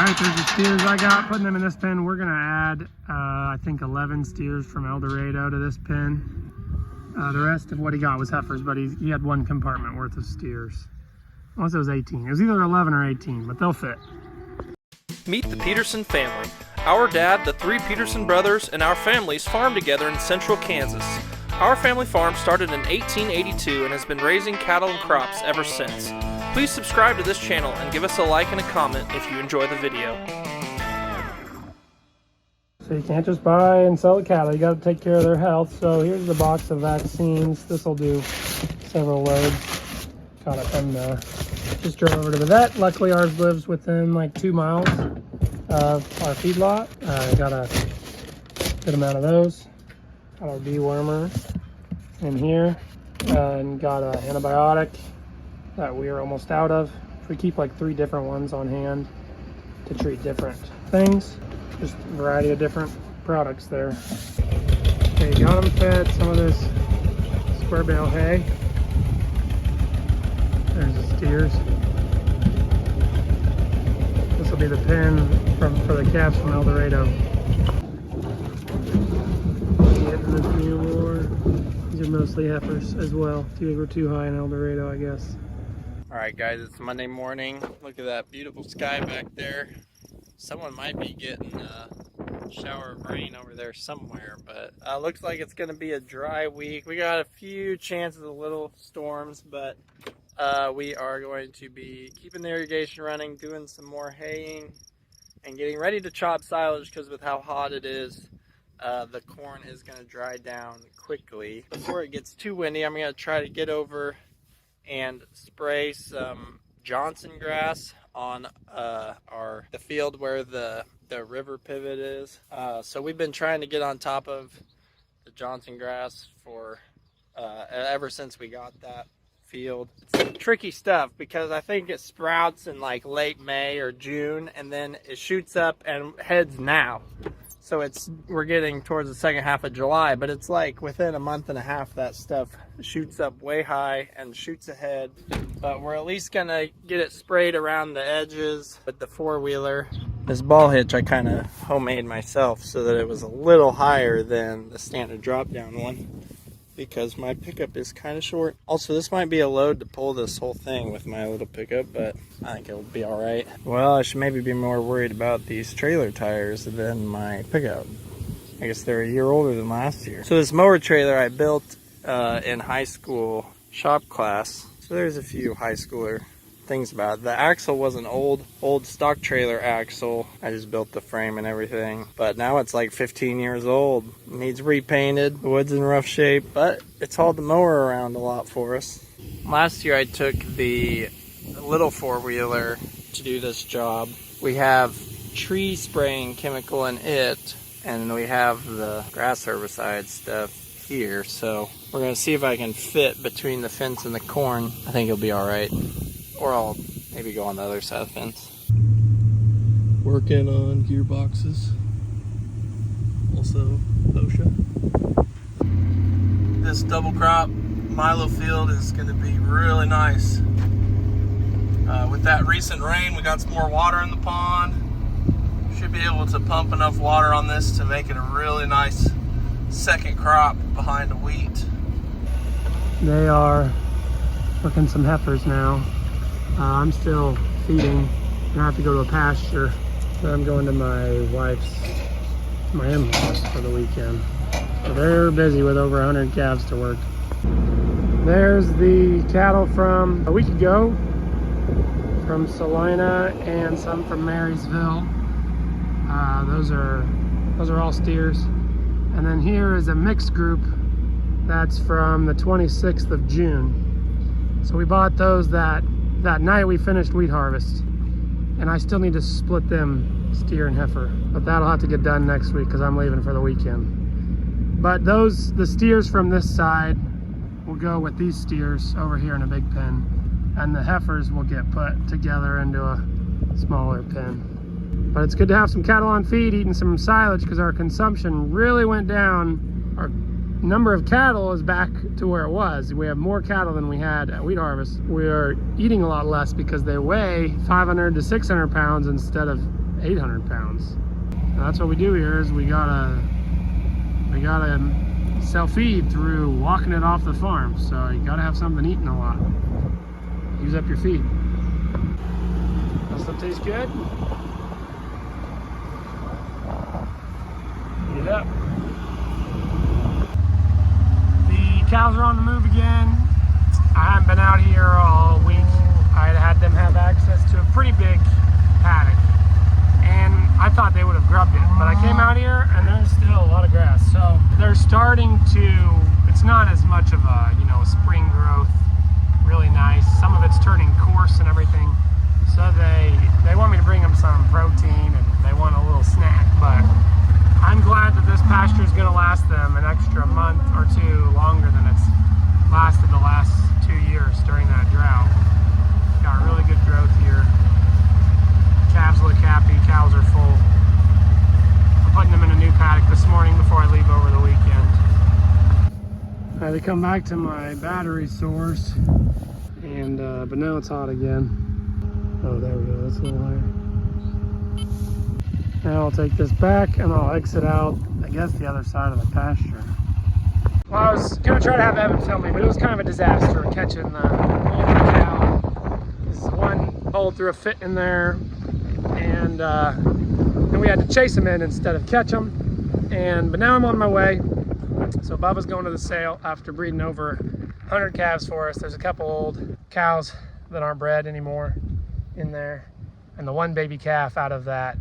right, there's the steers I got, putting them in this pen. We're gonna add, I think 11 steers from El Dorado to this pen. The rest of what he got was heifers, but he had one compartment worth of steers. Unless it was 18. It was either 11 or 18, but they'll fit. Meet the Peterson family. Our dad, the three Peterson brothers, and our families farm together in central Kansas. Our family farm started in 1882 and has been raising cattle and crops ever since. Please subscribe to this channel and give us a like and a comment if you enjoy the video. So you can't just buy and sell the cattle, you got to take care of their health. So here's the box of vaccines. This will do several loads. Caught up on just drove over to the vet. Luckily ours lives within like 2 miles of our feedlot. Got a good amount of those. Got our dewormer in here, and got an antibiotic that we are almost out of. We keep like 3 different ones on hand to treat different things. Just a variety of different products there. Okay, got them fed some of this square bale hay. There's the steers. This will be the pen for the calves from El Dorado. Getting a few more. These are mostly heifers as well. These were too high in El Dorado, I guess. Alright guys, it's Monday morning. Look at that beautiful sky back there. Someone might be getting a shower of rain over there somewhere, but looks like it's going to be a dry week. We got a few chances of little storms, but we are going to be keeping the irrigation running, doing some more haying, and getting ready to chop silage because with how hot it is, the corn is going to dry down quickly. Before it gets too windy, I'm going to try to get over and spray some Johnson grass on the field where the river pivot is. So we've been trying to get on top of the Johnson grass for ever since we got that field. It's tricky stuff because I think it sprouts in like late May or June, and then it shoots up and heads now. So we're getting towards the second half of July, but it's like within a month and a half that stuff shoots up way high and shoots ahead. But we're at least gonna get it sprayed around the edges with the 4-wheeler. This ball hitch I kind of homemade myself so that it was a little higher than the standard drop down one because my pickup is kind of short. Also, this might be a load to pull this whole thing with my little pickup, but I think it'll be all right. Well, I should maybe be more worried about these trailer tires than my pickup. I guess they're a year older than last year. So this mower trailer I built in high school shop class. So there's a few high schooler things about it. The axle was an old stock trailer axle. I just built the frame and everything, but now it's like 15 years old. It needs repainted. The wood's in rough shape, but it's hauled the mower around a lot for us. Last year I took the little 4-wheeler to do this job. We have tree spraying chemical in it, and we have the grass herbicide stuff here, so we're gonna see if I can fit between the fence and the corn. I think it'll be all right. Or I'll maybe go on the other side of the fence. Working on gearboxes. Also, OSHA. This double crop milo field is going to be really nice. With that recent rain, we got some more water in the pond. Should be able to pump enough water on this to make it a really nice second crop behind the wheat. They are working some heifers now. I'm still feeding, and I have to go to a pasture. So I'm going to my in-laws for the weekend. So they're busy with over 100 calves to work. There's the cattle from a week ago, from Salina and some from Marysville. Those are all steers. And then here is a mixed group that's from the 26th of June. So we bought those that night we finished wheat harvest, and I still need to split them steer and heifer, but that'll have to get done next week because I'm leaving for the weekend. But the steers from this side will go with these steers over here in a big pen, and the heifers will get put together into a smaller pen. But it's good to have some cattle on feed eating some silage because our consumption really went down. Our number of cattle is back to where it was. We have more cattle than we had at wheat harvest. We are eating a lot less because they weigh 500 to 600 pounds instead of 800 pounds. And that's what we do here is we gotta self-feed through walking it off the farm. So you gotta have something eating a lot. Use up your feed. That stuff tastes good. Eat it up. The cows are on the move again. I haven't been out here all week. I had them have access to a pretty big paddock, and I thought they would have grubbed it, but I came out here and there's still a lot of grass. So they're starting to, it's not as much of a, you know, spring growth, really nice. Some of it's turning coarse and everything. So they want me to bring them some protein and they want a little snack, but I'm glad that this pasture is going to last them an extra month or two longer than it's lasted the last 2 years during that drought. Got really good growth here. Calves look happy, cows are full. I'm putting them in a new paddock this morning before I leave over the weekend. I had to come back to my battery source, and but now it's hot again. Oh, there we go, that's a little higher. Now I'll take this back and I'll exit out, I guess, the other side of the pasture. Well, I was gonna try to have Evan film me, but it was kind of a disaster catching the cow. This one hole threw a fit in there, and we had to chase him in instead of catch him. But now I'm on my way. So Bubba's going to the sale after breeding over 100 calves for us. There's a couple old cows that aren't bred anymore in there, and the one baby calf out of that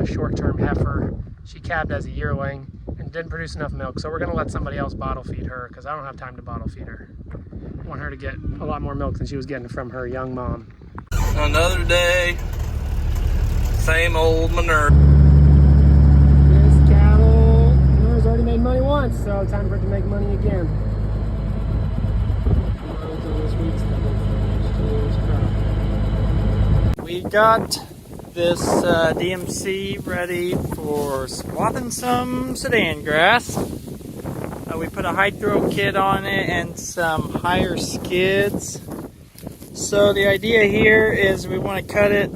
short-term heifer, she calved as a yearling and didn't produce enough milk, so we're going to let somebody else bottle feed her because I don't have time to bottle feed her. I want her to get a lot more milk than she was getting from her young mom. Another day, same old manure. This cattle, manure's already made money once, so time for it to make money again. We got this DMC ready for swathing some sedan grass. We put a high throw kit on it and some higher skids. So the idea here is we want to cut it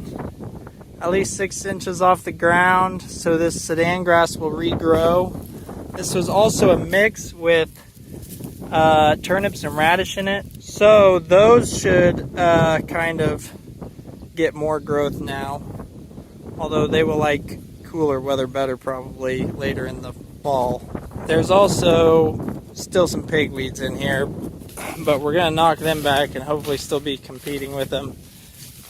at least 6 inches off the ground so this sedan grass will regrow. This was also a mix with turnips and radish in it. So those should kind of get more growth now. Although they will like cooler weather better probably later in the fall. There's also still some pigweeds in here, but we're going to knock them back and hopefully still be competing with them.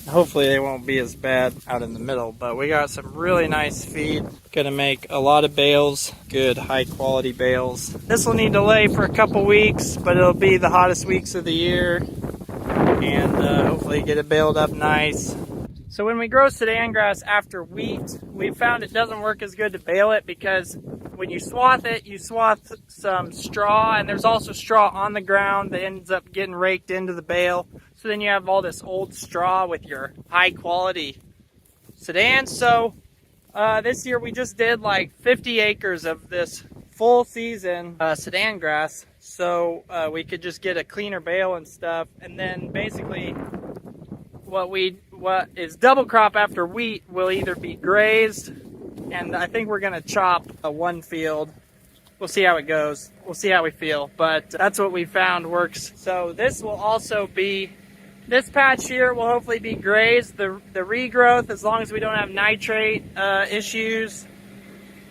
Hopefully they won't be as bad out in the middle, but we got some really nice feed. Going to make a lot of bales, good high quality bales. This will need to lay for a couple weeks, but it'll be the hottest weeks of the year, and hopefully get it baled up nice. So when we grow sedan grass after wheat, we found it doesn't work as good to bale it because when you swath it, you swath some straw, and there's also straw on the ground that ends up getting raked into the bale. So then you have all this old straw with your high quality sedan. So this year we just did like 50 acres of this full season sedan grass, so we could just get a cleaner bale and stuff. And then basically what is double crop after wheat will either be grazed, and I think we're gonna chop one field. We'll see how it goes. We'll see how we feel, but that's what we found works. So this will also be, this patch here will hopefully be grazed, the regrowth, as long as we don't have nitrate issues.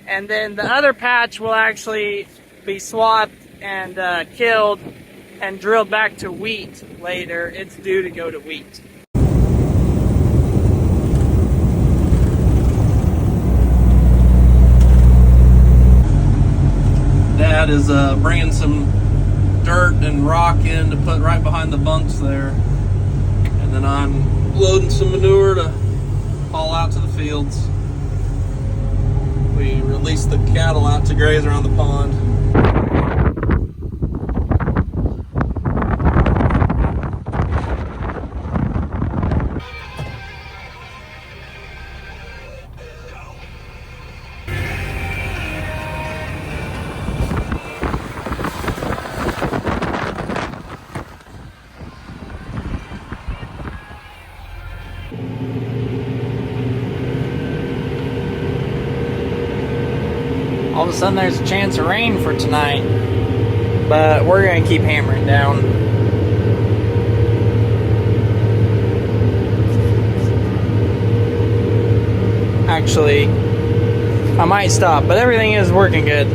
And then the other patch will actually be swathed and killed and drilled back to wheat later. It's due to go to wheat. Dad is bringing some dirt and rock in to put right behind the bunks there. And then I'm loading some manure to haul out to the fields. We release the cattle out to graze around the pond. all of a sudden there's a chance of rain for tonight. But we're gonna keep hammering down. Actually, I might stop, but everything is working good.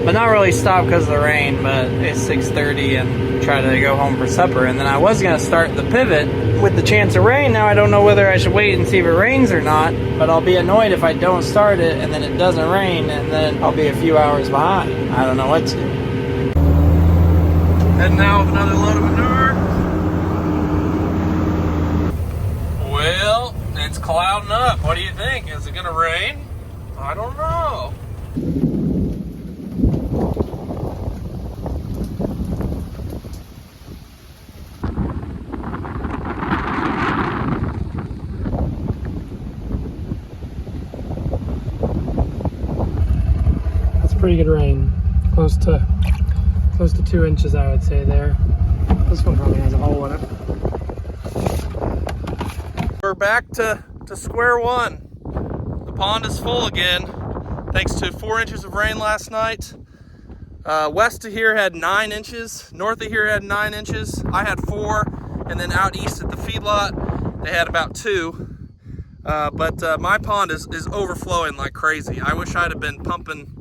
But not really stop because of the rain, but it's 6:30 and try to go home for supper. And then I was gonna start the pivot with the chance of rain. Now I don't know whether I should wait and see if it rains or not, but I'll be annoyed if I don't start it and then it doesn't rain and then I'll be a few hours behind. I don't know what to do. And now with another load of manure. Well, it's clouding up. What do you think? Is it gonna rain? I don't know. Pretty good rain, close to 2 inches, I would say there. This one probably has a hole in it. We're back to square one. The pond is full again, thanks to 4 inches of rain last night. West of here had 9 inches, north of here had 9 inches. I had 4, and then out east at the feedlot, they had about 2. But my pond is overflowing like crazy. I wish I'd have been pumping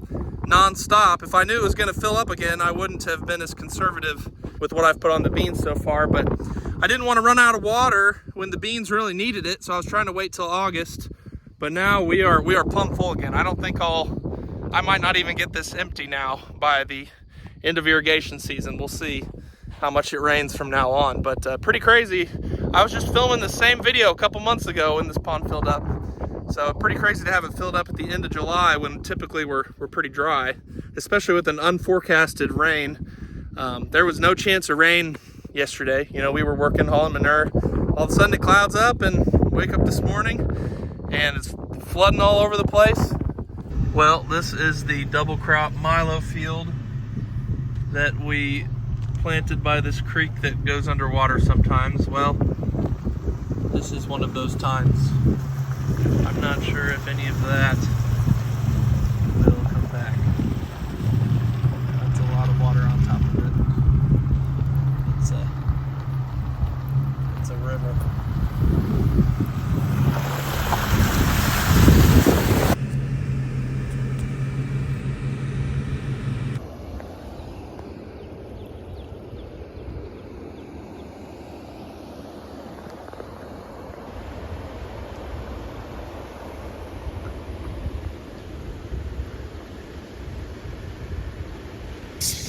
non-stop. If I knew it was going to fill up again, I wouldn't have been as conservative with what I've put on the beans so far, but I didn't want to run out of water when the beans really needed it, so I was trying to wait till August. But now we are plumb full again. I don't think I might not even get this empty now by the end of irrigation season. We'll see how much it rains from now on, but pretty crazy. I was just filming the same video a couple months ago when this pond filled up. So pretty crazy to have it filled up at the end of July when typically we're pretty dry, especially with an unforecasted rain. There was no chance of rain yesterday. You know, we were working hauling manure. All of a sudden it clouds up and wake up this morning and it's flooding all over the place. Well, this is the double crop milo field that we planted by this creek that goes underwater sometimes. Well, this is one of those times. I'm not sure if any of that will come back. That's a lot of water on top of it. It's a river.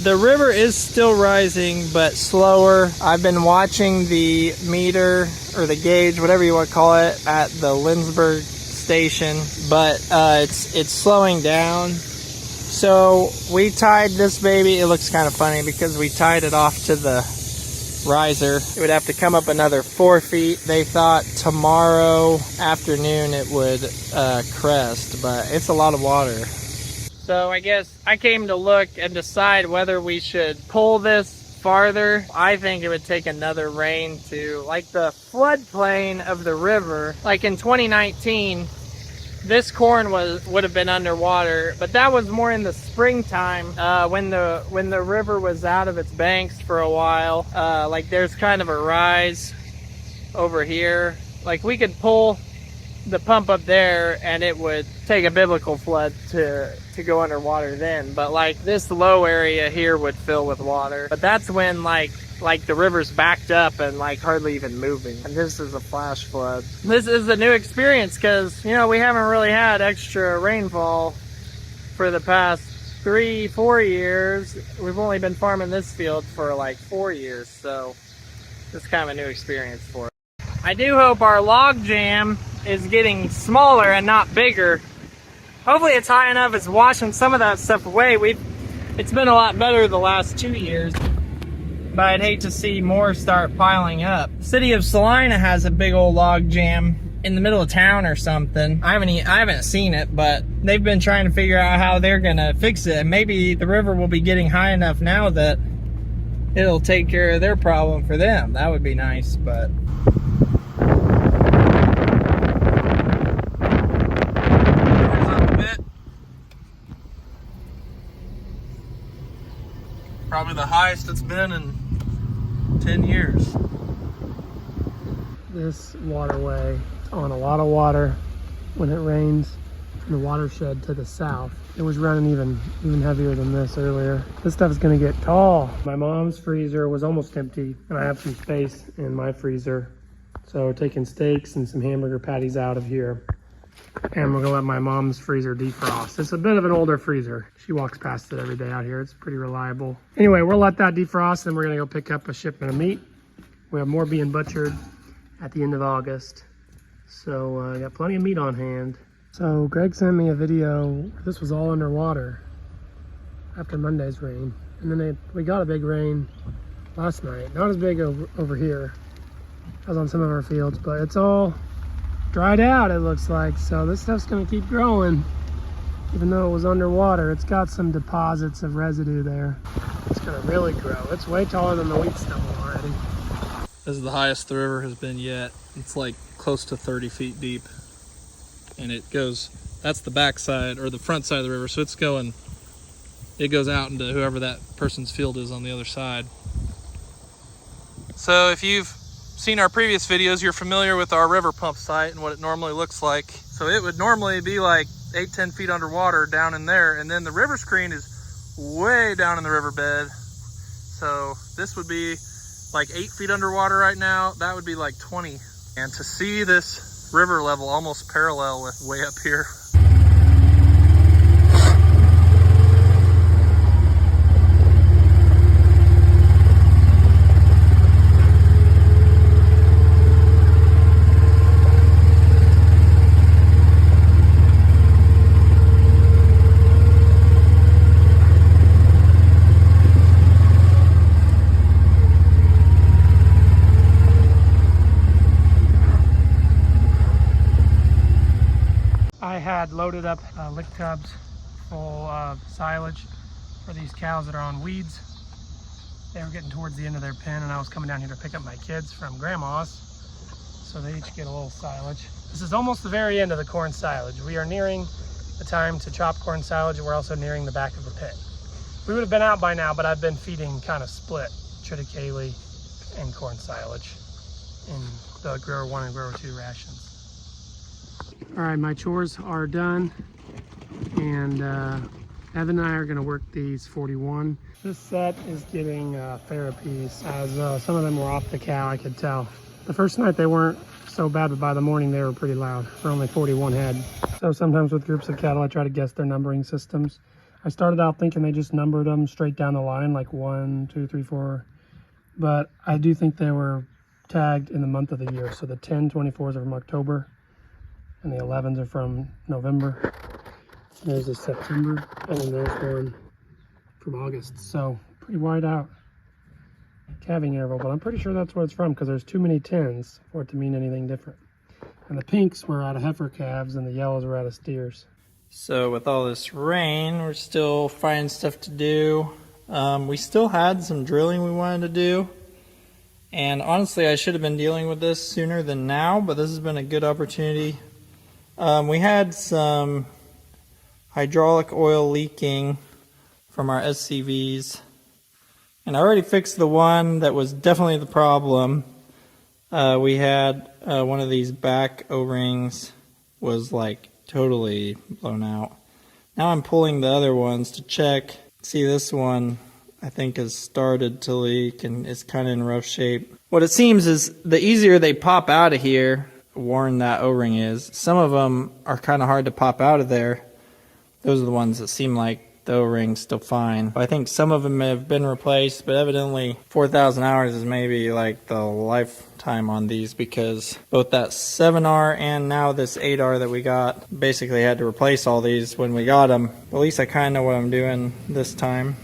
The river is still rising, but slower. I've been watching the meter or the gauge, whatever you want to call it, at the Lindsberg station, but it's slowing down. So we tied this baby. It looks kind of funny because we tied it off to the riser. It would have to come up another 4 feet. They thought tomorrow afternoon it would crest, but it's a lot of water. So I guess I came to look and decide whether we should pull this farther. I think it would take another rain to, like the floodplain of the river. Like in 2019, this corn would have been underwater, but that was more in the springtime when the river was out of its banks for a while. Like there's kind of a rise over here. Like we could pull the pump up there and it would take a biblical flood to go underwater then, but like this low area here would fill with water. But that's when like the river's backed up and like hardly even moving, and this is a flash flood. This is a new experience because, you know, we haven't really had extra rainfall for the past 3-4 years. We've only been farming this field for like 4 years, so it's kind of a new experience for us. I do hope our log jam is getting smaller and not bigger. Hopefully it's high enough it's washing some of that stuff away. It's been a lot better the last 2 years, but I'd hate to see more start piling up. City of Salina has a big old log jam in the middle of town or something. I haven't seen it, but they've been trying to figure out how they're gonna fix it. And maybe the river will be getting high enough now that it'll take care of their problem for them. That would be nice, but Probably the highest it's been in 10 years. This waterway on a lot of water when it rains from the watershed to the south. It was running even heavier than this earlier. This stuff is gonna get tall. My mom's freezer was almost empty and I have some space in my freezer. So we're taking steaks and some hamburger patties out of here. And we're gonna let my mom's freezer defrost. It's a bit of an older freezer. She walks past it every day out here. It's pretty reliable. Anyway, we'll let that defrost and we're gonna go pick up a shipment of meat. We have more being butchered at the end of August. So I got plenty of meat on hand. So Greg sent me a video. This was all underwater after Monday's rain. And then we got a big rain last night. Not as big over here as on some of our fields, but it's all dried out, it looks like. So this stuff's gonna keep growing. Even though it was underwater, it's got some deposits of residue there. It's gonna really grow. It's way taller than the wheat stubble already. This is the highest the river has been yet. It's like close to 30 feet deep. And it goes, that's the back side or the front side of the river. So it goes out into whoever that person's field is on the other side. So if you've seen our previous videos, you're familiar with our river pump site and what it normally looks like. So it would normally be like 8-10 feet underwater down in there, and then the river screen is way down in the riverbed. So this would be like 8 feet underwater right now. That would be like 20. And to see this river level almost parallel with way up here. I had loaded up lick tubs full of silage for these cows that are on weeds. They were getting towards the end of their pen and I was coming down here to pick up my kids from grandma's. So they each get a little silage. This is almost the very end of the corn silage. We are nearing the time to chop corn silage and we're also nearing the back of the pit. We would have been out by now, but I've been feeding kind of split triticale and corn silage in the grower 1 and grower 2 rations. All right, my chores are done, and Evan and I are going to work these 41. This set is getting therapies, as some of them were off the cow, I could tell. The first night they weren't so bad, but by the morning they were pretty loud for only 41 head. So sometimes with groups of cattle, I try to guess their numbering systems. I started out thinking they just numbered them straight down the line, like 1, 2, 3, 4. But I do think they were tagged in the month of the year. So the 10/24s are from October, and the 11s are from November. There's a September, and then there's one from August. So pretty wide out calving interval, but I'm pretty sure that's what it's from because there's too many 10s for it to mean anything different. And the pinks were out of heifer calves and the yellows were out of steers. So with all this rain, we're still finding stuff to do. We still had some drilling we wanted to do. And honestly, I should have been dealing with this sooner than now, but this has been a good opportunity. We had some hydraulic oil leaking from our SCVs, and I already fixed the one that was definitely the problem. We had one of these back O-rings was like totally blown out. Now I'm pulling the other ones to check. See, this one I think has started to leak and it's kind of in rough shape. What it seems is the easier they pop out of here, worn that O-ring is, some of them are kind of hard to pop out of there. Those are the ones that seem like the O-ring's still fine. I think some of them have been replaced, but evidently 4,000 hours is maybe like the lifetime on these, because both that 7R and now this 8R that we got basically had to replace all these when we got them. At least I kind of know what I'm doing this time.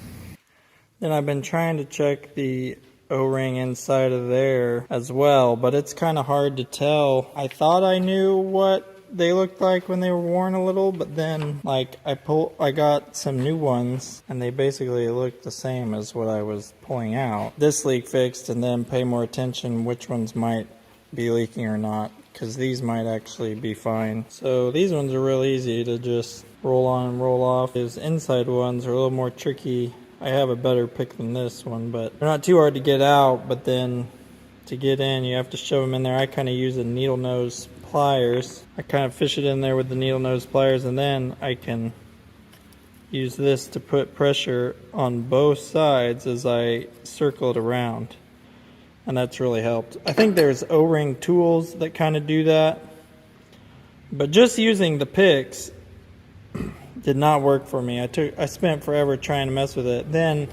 Then I've been trying to check the O-ring inside of there as well, but it's kind of hard to tell. I thought I knew what they looked like when they were worn a little, but then like I got some new ones and they basically looked the same as what I was pulling out. This leak fixed, and then pay more attention which ones might be leaking or not, because these might actually be fine. So these ones are real easy to just roll on and roll off. These inside ones are a little more tricky. I have a better pick than this one, but they're not too hard to get out, but then to get in, you have to shove them in there. I kind of use a needle nose pliers. I kind of fish it in there with the needle nose pliers, and then I can use this to put pressure on both sides as I circle it around. And that's really helped. I think there's O-ring tools that kind of do that. But just using the picks did not work for me. I spent forever trying to mess with it. Then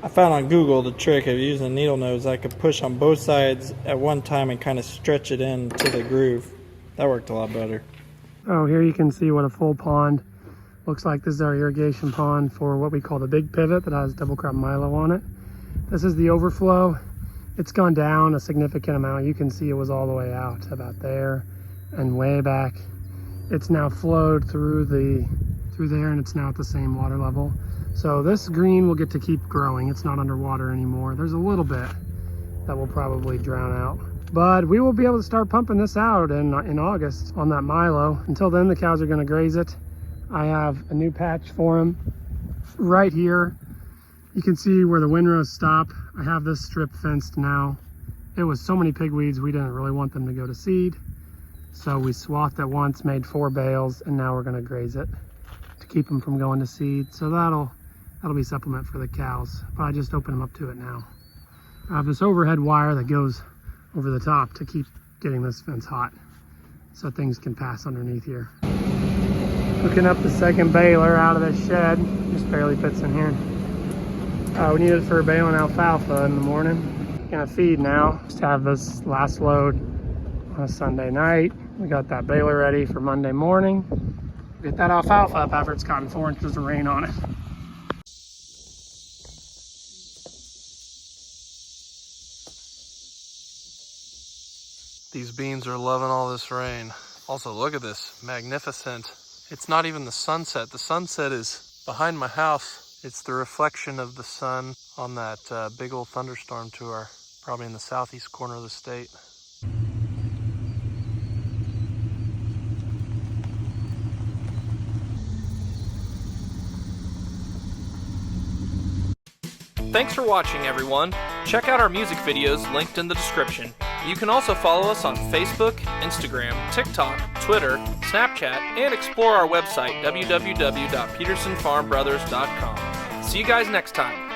I found on Google the trick of using a needle nose. I could push on both sides at one time and kind of stretch it into the groove. That worked a lot better. Oh, here you can see what a full pond looks like. This is our irrigation pond for what we call the big pivot that has double crop milo on it. This is the overflow. It's gone down a significant amount. You can see it was all the way out about there and way back. It's now flowed through there, and it's now at the same water level. So this green will get to keep growing. It's not underwater anymore. There's a little bit that will probably drown out. But we will be able to start pumping this out in August on that milo. Until then, the cows are gonna graze it. I have a new patch for them right here. You can see where the windrows stop. I have this strip fenced now. It was so many pigweeds, we didn't really want them to go to seed. So we swathed it once, made 4 bales, and now we're gonna graze it to keep them from going to seed. So that'll be supplement for the cows. But I just open them up to it now. I have this overhead wire that goes over the top to keep getting this fence hot so things can pass underneath here. Hooking up the second baler out of this shed. Just barely fits in here. We need it for baling alfalfa in the morning. Gonna feed now. Just have this last load on a Sunday night. We got that baler ready for Monday morning. Get that alfalfa up after it's gotten 4 inches of rain on it. These beans are loving all this rain. Also, look at this, magnificent. It's not even the sunset. The sunset is behind my house. It's the reflection of the sun on that big old thunderstorm tour, probably in the southeast corner of the state. Thanks for watching, everyone. Check out our music videos linked in the description. You can also follow us on Facebook, Instagram, TikTok, Twitter, Snapchat, and explore our website, www.petersonfarmbrothers.com. See you guys next time.